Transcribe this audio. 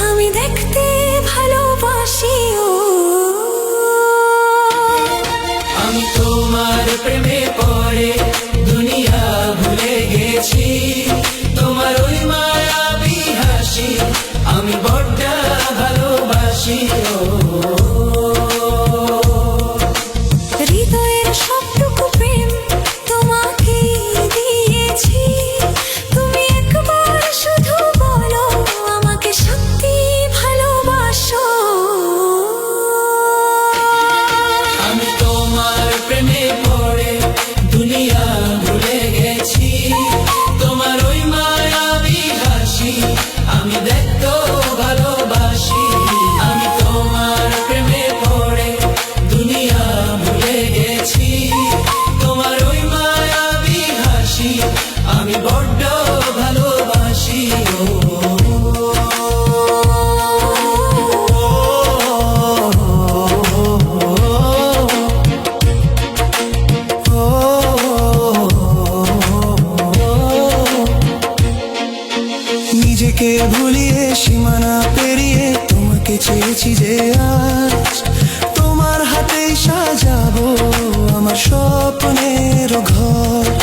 আমি দেখতে ভালোবাসি আমি তোমার প্রেমে পড়ে দুনিয়া ভুলে গেছি, তোমার ওই মায়াবী হাসি আমি বড্ড ভালোবাসি। হৃদয়ের সবটুকু প্রেম তোমাকে দিয়েছি, তুমি একবার শুধু বলো আমাকে সত্যি ভালোবাসো। আমি তোমার প্রেমে পড়ে দুনিয়া ভুলে গেছি, তোমার ওই মায়াবী হাসি আমি দেখতেও ভালোবাসি। আমি তোমার প্রেমে পড়ে দুনিয়া ভুলে গেছি, তোমার ওই মায়াবী হাসি আমি বড্ড ভালোবাসি। নিজেকে ভুলিয়ে সীমানা পেরিয়ে তোমাকে চেয়েছি যে আজ তোমার হাতেই সাজাবো আমার স্বপ্নের ঘর।